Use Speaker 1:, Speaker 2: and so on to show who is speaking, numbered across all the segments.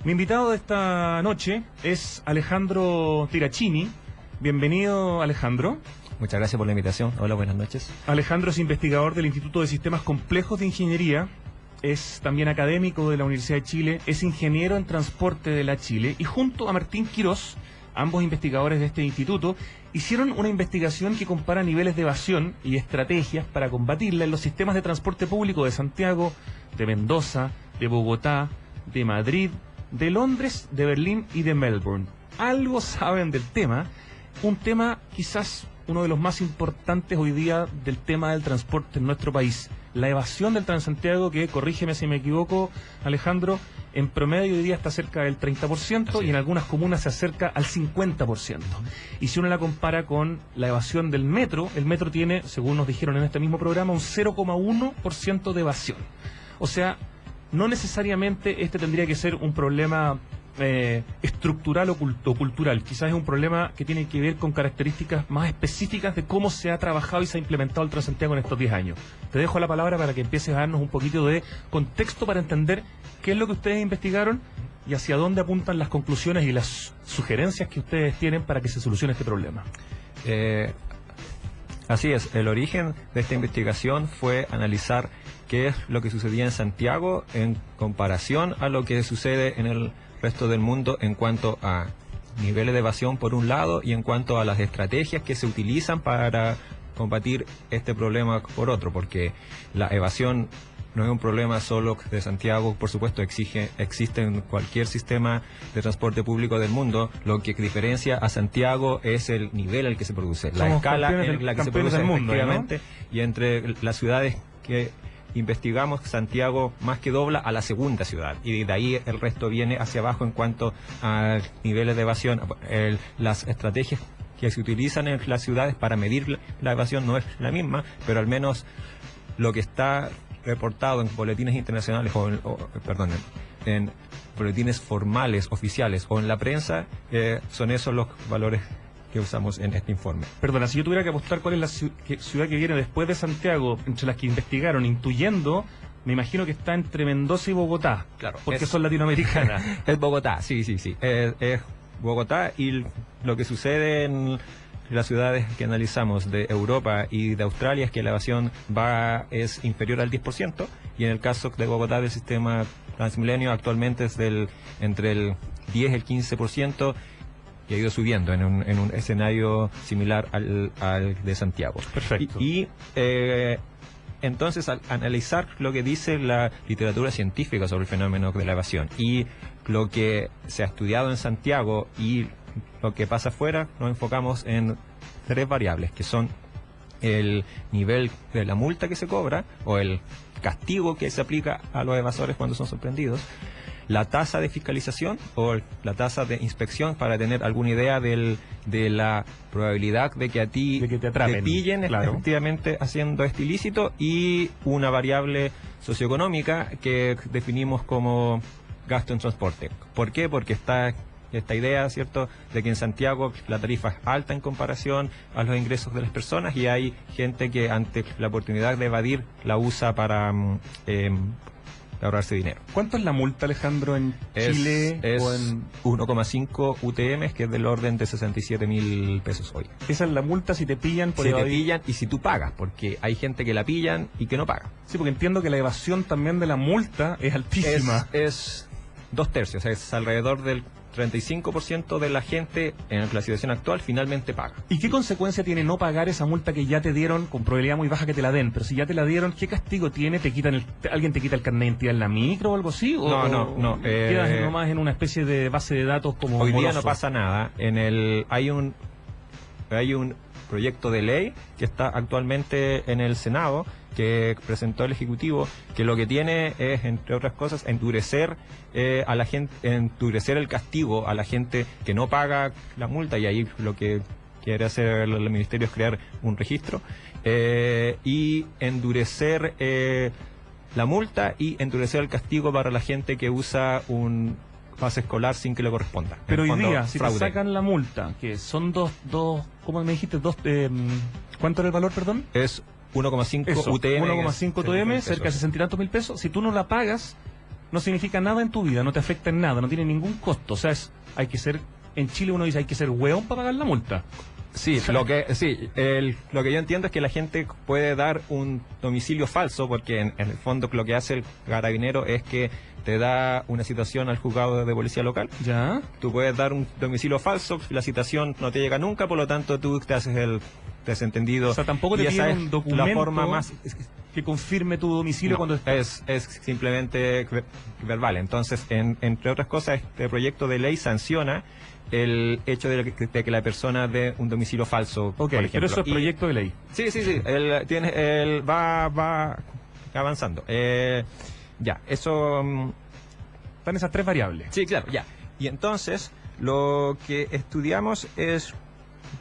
Speaker 1: Mi invitado de esta noche es Alejandro Tirachini. Bienvenido, Alejandro.
Speaker 2: Muchas gracias por la invitación. Hola, buenas noches.
Speaker 1: Alejandro es investigador del Instituto de Sistemas Complejos de Ingeniería, es también académico de la Universidad de Chile, es ingeniero en transporte de la Chile y junto a Martín Quirós, ambos investigadores de este instituto, hicieron una investigación que compara niveles de evasión y estrategias para combatirla en los sistemas de transporte público de Santiago, de Mendoza, de Bogotá, de Madrid, de Londres, de Berlín y de Melbourne. Algo saben del tema, un tema quizás uno de los más importantes hoy día del tema del transporte en nuestro país. La evasión del Transantiago, que, corrígeme si me equivoco, Alejandro, en promedio hoy día está cerca del 30% y en algunas comunas se acerca al 50%. Y si uno la compara con la evasión del metro, el metro tiene, según nos dijeron en este mismo programa, un 0,1% de evasión. O sea, no necesariamente este tendría que ser un problema estructural o cultural. Quizás es un problema que tiene que ver con características más específicas de cómo se ha trabajado y se ha implementado el Transantiago en estos 10 años. Te dejo la palabra para que empieces a darnos un poquito de contexto para entender qué es lo que ustedes investigaron y hacia dónde apuntan las conclusiones y las sugerencias que ustedes tienen para que se solucione este problema.
Speaker 2: Así es, el origen de esta investigación fue analizar qué es lo que sucedía en Santiago en comparación a lo que sucede en el resto del mundo en cuanto a niveles de evasión por un lado y en cuanto a las estrategias que se utilizan para combatir este problema por otro, porque la evasión no es un problema solo de Santiago, por supuesto existe en cualquier sistema de transporte público del mundo. Lo que diferencia a Santiago es el nivel al que se produce, la escala en la que se produce efectivamente, ¿no? Y entre las ciudades que investigamos, Santiago más que dobla a la segunda ciudad y de ahí el resto viene hacia abajo en cuanto a niveles de evasión. Las estrategias que se utilizan en las ciudades para medir la evasión no es la misma, pero al menos lo que está reportado en boletines internacionales en boletines formales, oficiales o en la prensa, son esos los valores que usamos en este informe.
Speaker 1: Perdona, si yo tuviera que apostar cuál es la ciudad que viene después de Santiago, entre las que investigaron, intuyendo, me imagino que está entre Mendoza y Bogotá,
Speaker 2: claro,
Speaker 1: porque son latinoamericanas.
Speaker 2: Es Bogotá, sí. Es Bogotá, y lo que sucede en las ciudades que analizamos de Europa y de Australia es que la evasión es inferior al 10%, y en el caso de Bogotá del sistema Transmilenio actualmente es entre el 10 y el 15%, que ha ido subiendo en un escenario similar al de Santiago.
Speaker 1: Perfecto.
Speaker 2: Entonces, al analizar lo que dice la literatura científica sobre el fenómeno de la evasión y lo que se ha estudiado en Santiago y lo que pasa afuera, nos enfocamos en tres variables, que son el nivel de la multa que se cobra o el castigo que se aplica a los evasores cuando son sorprendidos, la tasa de fiscalización o la tasa de inspección para tener alguna idea de la probabilidad de que a ti
Speaker 1: te
Speaker 2: pillen,
Speaker 1: claro,
Speaker 2: efectivamente haciendo este ilícito, y una variable socioeconómica que definimos como gasto en transporte. ¿Por qué? Porque está esta idea, ¿cierto?, de que en Santiago la tarifa es alta en comparación a los ingresos de las personas y hay gente que ante la oportunidad de evadir la usa para ahorrarse dinero.
Speaker 1: ¿Cuánto es la multa, Alejandro, en Chile?
Speaker 2: Es 1,5 UTM, que es del orden de 67.000 pesos hoy.
Speaker 1: Esa es la multa si te pillan por evadir.
Speaker 2: Si te pillan y si tú pagas, porque hay gente que la pillan y que no paga.
Speaker 1: Sí, porque entiendo que la evasión también de la multa es altísima.
Speaker 2: Es 2/3, es alrededor del 35% de la gente en la situación actual finalmente paga.
Speaker 1: ¿Y qué consecuencia tiene no pagar esa multa que ya te dieron, con probabilidad muy baja que te la den? Pero si ya te la dieron, ¿qué castigo tiene? ¿Alguien te quita el carnet de identidad en la micro o algo así?
Speaker 2: No.
Speaker 1: ¿Quedas nomás en una especie de base de datos como
Speaker 2: hoy
Speaker 1: moroso?
Speaker 2: día no pasa nada. Hay un proyecto de ley que está actualmente en el Senado, que presentó el Ejecutivo, que lo que tiene es, entre otras cosas, endurecer a la gente, endurecer el castigo a la gente que no paga la multa, y ahí lo que quiere hacer el Ministerio es crear un registro y endurecer la multa y endurecer el castigo para la gente que usa un pase escolar sin que le corresponda.
Speaker 1: Pero hoy día, si te sacan la multa, que son dos, ¿cómo me dijiste? ¿Cuánto era el valor, perdón?
Speaker 2: Es 1,5 UTM.
Speaker 1: 1,5 UTM, cerca de 60 y tantos mil pesos. Si tú no la pagas, no significa nada en tu vida, no te afecta en nada, no tiene ningún costo. O sea, hay que ser, en Chile uno dice, hay que ser hueón para pagar la multa.
Speaker 2: Sí, lo que yo entiendo es que la gente puede dar un domicilio falso, porque en el fondo lo que hace el carabinero es que te da una citación al juzgado de policía local.
Speaker 1: ¿Ya?
Speaker 2: Tú puedes dar un domicilio falso, la citación no te llega nunca, por lo tanto tú te haces el desentendido.
Speaker 1: O sea, tampoco te
Speaker 2: y esa
Speaker 1: piden
Speaker 2: es
Speaker 1: un documento
Speaker 2: la forma más
Speaker 1: que confirme tu domicilio
Speaker 2: no,
Speaker 1: cuando
Speaker 2: es simplemente verbal. Entonces, entre otras cosas, este proyecto de ley sanciona el hecho de que la persona dé un domicilio falso,
Speaker 1: Ok,
Speaker 2: por ejemplo.
Speaker 1: pero eso es proyecto de ley.
Speaker 2: Sí, va avanzando. Ya, eso...
Speaker 1: Están esas tres variables.
Speaker 2: Sí, claro, ya. Y entonces, lo que estudiamos es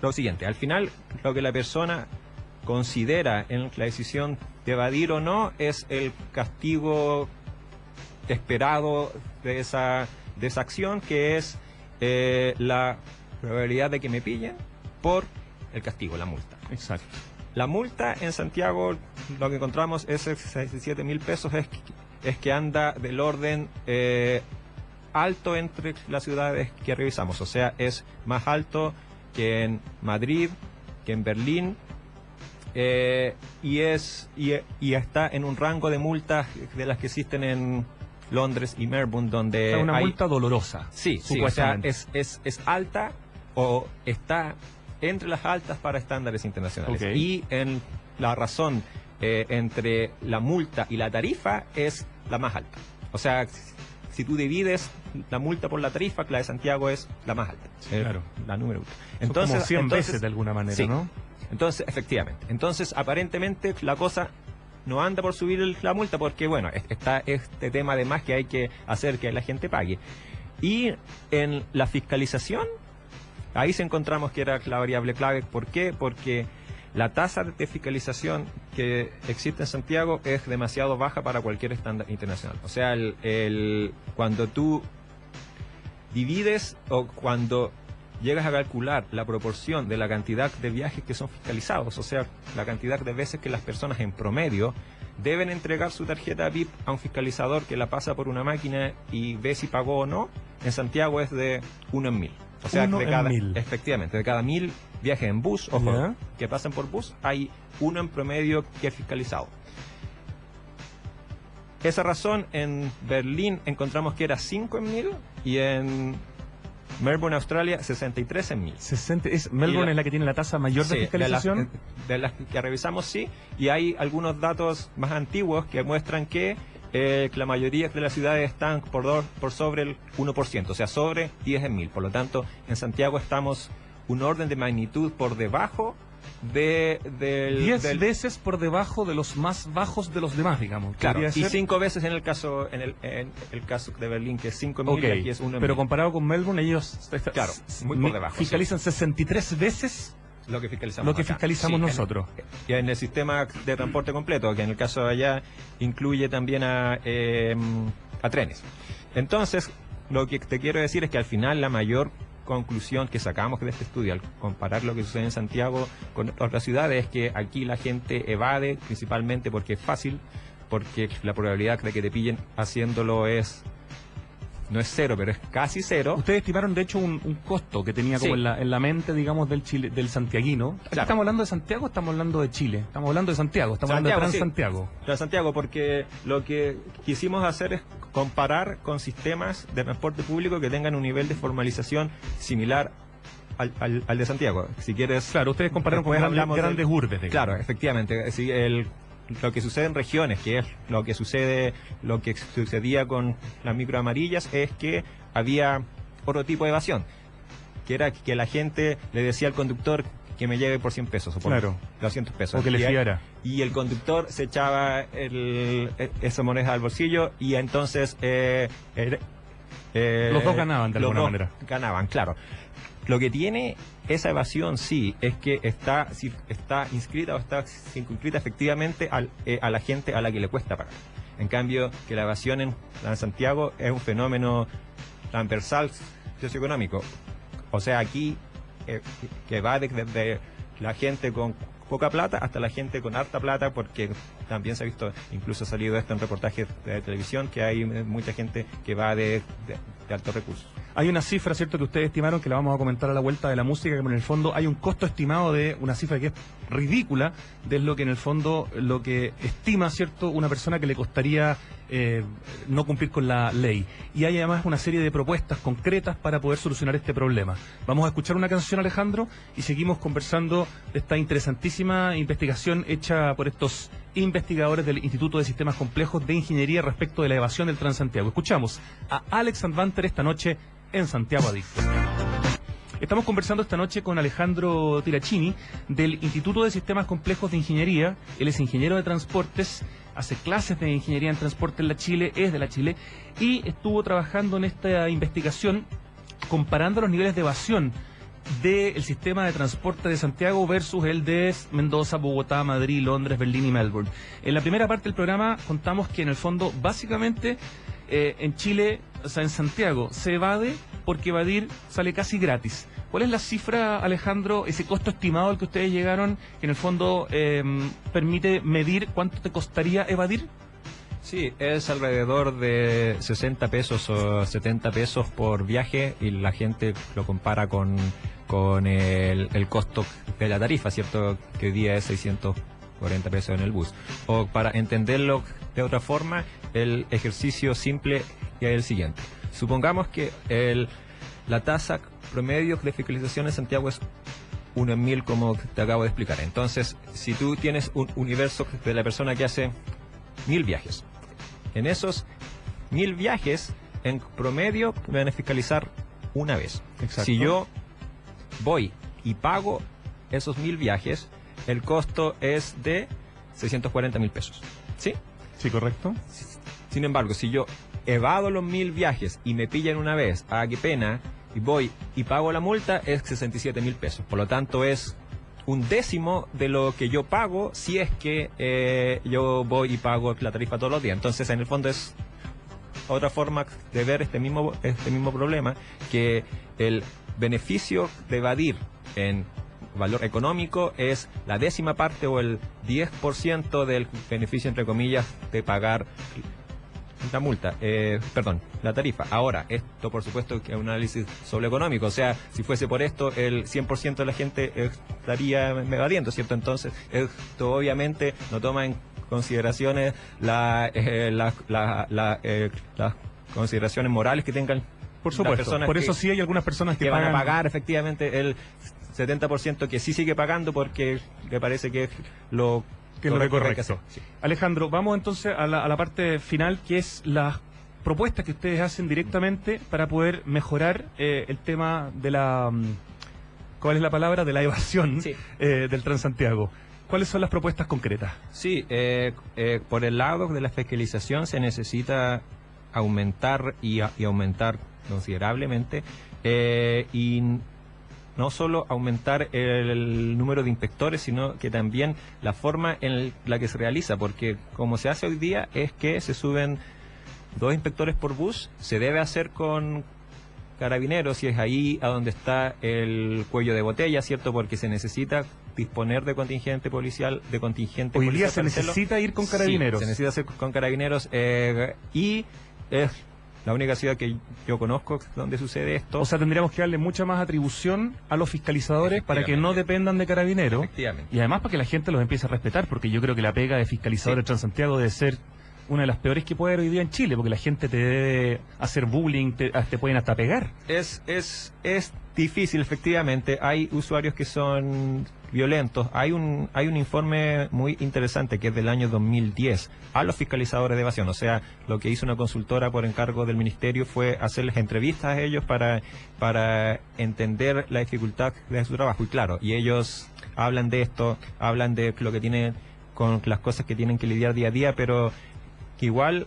Speaker 2: lo siguiente. Al final, lo que la persona considera en la decisión de evadir o no es el castigo esperado de esa acción, que es la probabilidad de que me pillen por el castigo, la multa.
Speaker 1: Exacto.
Speaker 2: La multa en Santiago, lo que encontramos es 17.000 pesos, es que anda del orden alto entre las ciudades que revisamos. O sea, es más alto que en Madrid, que en Berlín, y está en un rango de multas de las que existen en Londres y Melbourne, donde
Speaker 1: Es una
Speaker 2: hay
Speaker 1: multa dolorosa.
Speaker 2: Sí, o sea,
Speaker 1: supuestamente.
Speaker 2: es alta o está entre las altas para estándares internacionales.
Speaker 1: Ok.
Speaker 2: Y en la razón entre la multa y la tarifa es la más alta. O sea, si tú divides la multa por la tarifa, la de Santiago es la más alta.
Speaker 1: Claro.
Speaker 2: La número 1.
Speaker 1: Entonces, como 100 veces de alguna manera,
Speaker 2: sí.
Speaker 1: ¿no?
Speaker 2: Entonces, efectivamente. Entonces, aparentemente, la cosa no anda por subir la multa porque, bueno, está este tema además que hay que hacer que la gente pague. Y en la fiscalización, ahí sí encontramos que era la variable clave. ¿Por qué? Porque la tasa de fiscalización que existe en Santiago es demasiado baja para cualquier estándar internacional. O sea, cuando tú divides o cuando llegas a calcular la proporción de la cantidad de viajes que son fiscalizados, o sea, la cantidad de veces que las personas en promedio deben entregar su tarjeta VIP a un fiscalizador que la pasa por una máquina y ve si pagó o no, en Santiago es de 1 en 1000. O sea,
Speaker 1: Uno en 1000.
Speaker 2: efectivamente, de cada 1000 viajes en bus, ojo,
Speaker 1: Ya.
Speaker 2: que pasan por bus, hay uno en promedio que es fiscalizado. Esa razón en Berlín encontramos que era 5 en 1000 y en Melbourne, Australia, 63 en 1000.
Speaker 1: Melbourne
Speaker 2: Y
Speaker 1: es la que tiene la tasa mayor de
Speaker 2: Sí,
Speaker 1: fiscalización.
Speaker 2: de las que revisamos, sí, y hay algunos datos más antiguos que muestran que la mayoría de las ciudades están por sobre el 1%, o sea, sobre 10 en 1000. Por lo tanto, en Santiago estamos un orden de magnitud por debajo del
Speaker 1: 10 veces por debajo de los más bajos de los demás, digamos.
Speaker 2: Claro,
Speaker 1: Podría
Speaker 2: y
Speaker 1: ser.
Speaker 2: 5 veces en el caso de Berlín, que es 5 en 1000,
Speaker 1: Ok,
Speaker 2: y aquí es 1 en
Speaker 1: pero
Speaker 2: 1000.
Speaker 1: comparado con Melbourne, ellos
Speaker 2: Claro, muy por debajo,
Speaker 1: fiscalizan 63 veces
Speaker 2: Lo que fiscalizamos,
Speaker 1: lo que
Speaker 2: acá.
Speaker 1: fiscalizamos
Speaker 2: Sí,
Speaker 1: nosotros.
Speaker 2: Y en el sistema de transporte completo, que en el caso de allá incluye también a trenes. Entonces, lo que te quiero decir es que al final la mayor conclusión que sacamos de este estudio al comparar lo que sucede en Santiago con otras ciudades es que aquí la gente evade principalmente porque es fácil, porque la probabilidad de que te pillen haciéndolo no es cero, pero es casi cero.
Speaker 1: Ustedes estimaron, de hecho, un costo que tenía como
Speaker 2: Sí.
Speaker 1: en la mente, digamos, del santiaguino.
Speaker 2: Claro.
Speaker 1: ¿Estamos hablando de Santiago o estamos hablando de Chile? Estamos hablando de Santiago, estamos hablando de
Speaker 2: Santiago, sí.
Speaker 1: Transantiago.
Speaker 2: Claro, Santiago, porque lo que quisimos hacer es comparar con sistemas de transporte público que tengan un nivel de formalización similar al de Santiago. Si quieres...
Speaker 1: Claro, ustedes compararon con
Speaker 2: después hablamos
Speaker 1: grandes urbes. digamos.
Speaker 2: Claro, efectivamente. Sí, lo que sucede en regiones, que es lo que sucedía con las micro amarillas, es que había otro tipo de evasión, que era que la gente le decía al conductor que me lleve por 100 pesos o por
Speaker 1: Claro.
Speaker 2: 200 pesos.
Speaker 1: O que le fiara.
Speaker 2: Y el conductor se echaba esa moneda al bolsillo y entonces...
Speaker 1: Los dos ganaban de
Speaker 2: los
Speaker 1: alguna
Speaker 2: dos
Speaker 1: manera.
Speaker 2: Ganaban, claro. Lo que tiene esa evasión, sí, es que está inscrita o está circunscrita efectivamente a la gente a la que le cuesta pagar. En cambio, que la evasión en Santiago es un fenómeno transversal socioeconómico. O sea, aquí que va desde la gente con poca plata hasta la gente con harta plata, porque también se ha visto, incluso ha salido esto en reportajes de televisión, que hay mucha gente que va de altos recursos.
Speaker 1: Hay una cifra, ¿cierto?, que ustedes estimaron, que la vamos a comentar a la vuelta de la música, que en el fondo hay un costo estimado de una cifra que es ridícula, de lo que en el fondo, lo que estima, ¿cierto?, una persona que le costaría no cumplir con la ley. Y hay además una serie de propuestas concretas para poder solucionar este problema. Vamos a escuchar una canción, Alejandro, y seguimos conversando de esta interesantísima investigación hecha por estos investigadores del Instituto de Sistemas Complejos de Ingeniería respecto de la evasión del Transantiago. Escuchamos a Alex Advanter esta noche en Santiago Adicto. Estamos conversando esta noche con Alejandro Tirachini del Instituto de Sistemas Complejos de Ingeniería. Él es ingeniero de transportes, hace clases de ingeniería en transporte en la Chile, es de la Chile, y estuvo trabajando en esta investigación comparando los niveles de evasión del sistema de transporte de Santiago versus el de Mendoza, Bogotá, Madrid, Londres, Berlín y Melbourne. En la primera parte del programa contamos que en el fondo, básicamente, en Chile, o sea, en Santiago, se evade porque evadir sale casi gratis. ¿Cuál es la cifra, Alejandro, ese costo estimado al que ustedes llegaron, que en el fondo permite medir cuánto te costaría evadir?
Speaker 2: Sí, es alrededor de 60 pesos o 70 pesos por viaje, y la gente lo compara con el costo de la tarifa, ¿cierto? Que hoy día es 640 pesos en el bus. O para entenderlo de otra forma, el ejercicio simple es el siguiente. Supongamos que la tasa promedio de fiscalización en Santiago es 1 en 1000, como te acabo de explicar. Entonces, si tú tienes un universo de la persona que hace 1000 viajes, en esos 1000 viajes, en promedio, me van a fiscalizar una vez.
Speaker 1: Exacto.
Speaker 2: Si yo voy y pago esos 1000 viajes, el costo es de 640.000 pesos. ¿Sí?
Speaker 1: Sí, correcto.
Speaker 2: Sin embargo, si yo evado los 1000 viajes y me pillan una vez, qué pena, y voy y pago la multa, es 67.000 pesos. Por lo tanto, es un décimo de lo que yo pago si es que yo voy y pago la tarifa todos los días. Entonces, en el fondo, es otra forma de ver este mismo problema, que el beneficio de evadir en valor económico es la décima parte o el 10% del beneficio, entre comillas, de pagar la multa, la tarifa. Ahora, esto por supuesto que es un análisis solo económico, o sea, si fuese por esto, el 100% de la gente estaría evadiendo, ¿cierto? Entonces, esto obviamente no toma en consideraciones las consideraciones morales que tengan.
Speaker 1: Por supuesto, por eso sí hay algunas personas que
Speaker 2: van a pagar efectivamente el 70% que sí sigue pagando porque le parece que es lo correcto.
Speaker 1: Sí. Alejandro, vamos entonces a la parte final, que es las propuestas que ustedes hacen directamente para poder mejorar el tema de la... ¿Cuál es la palabra? De la evasión, sí, del Transantiago. ¿Cuáles son las propuestas concretas?
Speaker 2: Sí, por el lado de la fiscalización se necesita aumentar y aumentar considerablemente, y no solo aumentar el número de inspectores, sino que también la forma en la que se realiza, porque como se hace hoy día es que se suben 2 inspectores por bus, se debe hacer con carabineros, y es ahí a donde está el cuello de botella, ¿cierto? Porque se necesita disponer de contingente policial,
Speaker 1: Hoy día se necesita ir con carabineros.
Speaker 2: Sí, se necesita hacer con carabineros, y es la única ciudad que yo conozco donde sucede esto.
Speaker 1: O sea, tendríamos que darle mucha más atribución a los fiscalizadores para que no dependan de carabineros.
Speaker 2: Efectivamente.
Speaker 1: Y además para que la gente los empiece a respetar, porque yo creo que la pega de fiscalizador de Transantiago debe ser una de las peores que puede haber hoy día en Chile, porque la gente te debe hacer bullying, te pueden hasta pegar.
Speaker 2: Es difícil, efectivamente. Hay usuarios que son violentos. Hay un informe muy interesante que es del año 2010 a los fiscalizadores de evasión. O sea, lo que hizo una consultora por encargo del ministerio fue hacerles entrevistas a ellos para entender la dificultad de su trabajo. Y claro, y ellos hablan de esto, hablan de lo que tienen con las cosas que tienen que lidiar día a día, pero que igual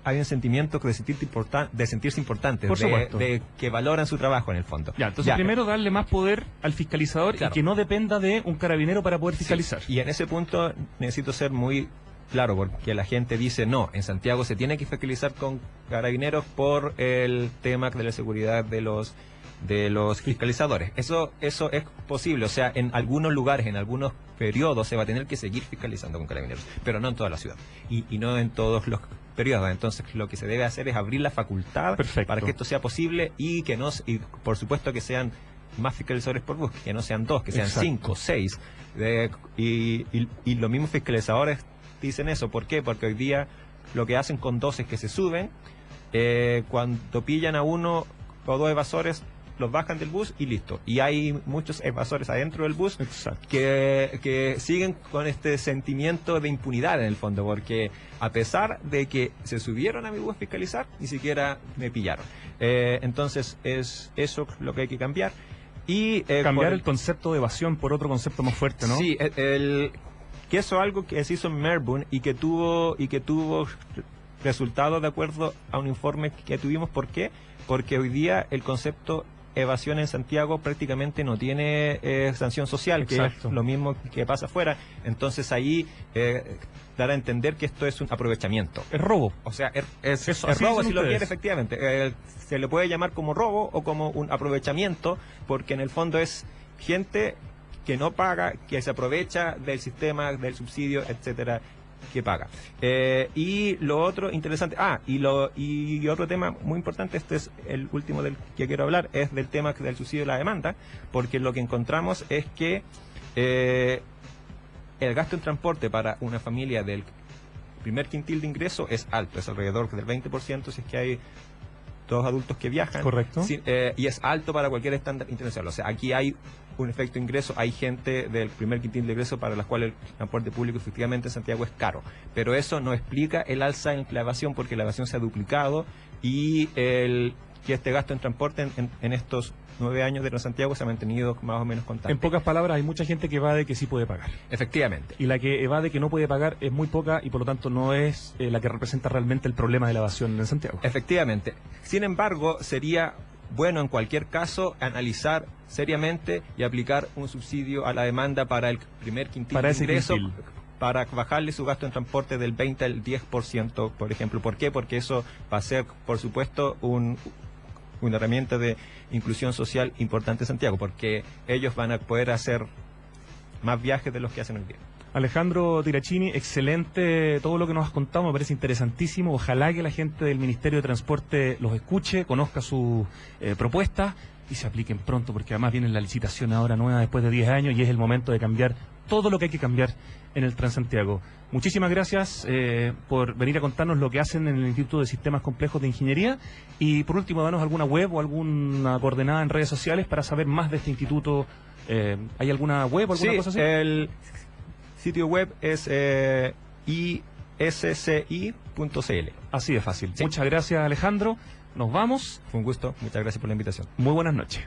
Speaker 2: hay un sentimiento de sentirse importantes, de que valoran su trabajo en el fondo.
Speaker 1: Ya, entonces primero darle más poder al fiscalizador, claro, y que no dependa de un carabinero para poder fiscalizar.
Speaker 2: Sí. Y en ese punto necesito ser muy claro, porque la gente dice, no, en Santiago se tiene que fiscalizar con carabineros por el tema de la seguridad de los fiscalizadores. Eso es posible, o sea, en algunos lugares, en algunos periodo se va a tener que seguir fiscalizando con Carabineros, pero no en toda la ciudad y no en todos los periodos. Entonces lo que se debe hacer es abrir la facultad para que esto sea posible y que no, y por supuesto que sean más fiscalizadores por bus, que no sean 2, que sean 5, 6. Y los mismos fiscalizadores dicen eso. ¿Por qué? Porque hoy día lo que hacen con 2 es que se suben, cuando pillan a 1 o 2 evasores, los bajan del bus y listo. Y hay muchos evasores adentro del bus que siguen con este sentimiento de impunidad en el fondo, porque a pesar de que se subieron a mi bus a fiscalizar, ni siquiera me pillaron. Entonces es eso lo que hay que cambiar. Y
Speaker 1: cambiar el concepto de evasión por otro concepto más fuerte, ¿no?
Speaker 2: Sí, que eso es algo que se hizo en Melbourne y que tuvo resultados de acuerdo a un informe que tuvimos. ¿Por qué? Porque hoy día el concepto evasión en Santiago prácticamente no tiene sanción social, que es lo mismo que pasa afuera. Entonces ahí dar a entender que esto es un aprovechamiento.
Speaker 1: Es robo.
Speaker 2: O sea, es robo si lo quiere, efectivamente. Se le puede llamar como robo o como un aprovechamiento, porque en el fondo es gente que no paga, que se aprovecha del sistema, del subsidio, etcétera, que paga. Y lo otro interesante, y otro tema muy importante, este es el último del que quiero hablar, es del tema del subsidio de la demanda, porque lo que encontramos es que el gasto en transporte para una familia del primer quintil de ingreso es alto, es alrededor del 20% si es que hay 2 adultos que viajan.
Speaker 1: Correcto.
Speaker 2: Y es alto para cualquier estándar internacional. O sea, aquí hay un efecto ingreso, hay gente del primer quintil de ingreso para las cuales el transporte público efectivamente en Santiago es caro. Pero eso no explica el alza en la evasión, porque la evasión se ha duplicado y que este gasto en transporte en estos 9 años de Santiago se ha mantenido más o menos constante.
Speaker 1: En pocas palabras, hay mucha gente que evade que sí puede pagar.
Speaker 2: Efectivamente.
Speaker 1: Y la que evade que no puede pagar es muy poca y por lo tanto no es la que representa realmente el problema de la evasión en Santiago.
Speaker 2: Efectivamente. Sin embargo, sería bueno en cualquier caso analizar seriamente y aplicar un subsidio a la demanda para el primer quintil de ingreso, para bajarle su gasto en transporte del 20 al 10%, por ejemplo. ¿Por qué? Porque eso va a ser, por supuesto, una herramienta de inclusión social importante en Santiago, porque ellos van a poder hacer más viajes de los que hacen hoy día.
Speaker 1: Alejandro Tirachini, excelente todo lo que nos has contado, me parece interesantísimo. Ojalá que la gente del Ministerio de Transporte los escuche, conozca sus propuestas y se apliquen pronto, porque además viene la licitación ahora nueva después de 10 años y es el momento de cambiar todo lo que hay que cambiar en el Transantiago. Muchísimas gracias por venir a contarnos lo que hacen en el Instituto de Sistemas Complejos de Ingeniería y por último danos alguna web o alguna coordenada en redes sociales para saber más de este instituto. ¿Hay alguna web o alguna cosa así?
Speaker 2: El sitio web es isci.cl.
Speaker 1: Así de fácil. Sí. Muchas gracias, Alejandro. Nos vamos.
Speaker 2: Fue un gusto. Muchas gracias por la invitación.
Speaker 1: Muy buenas noches.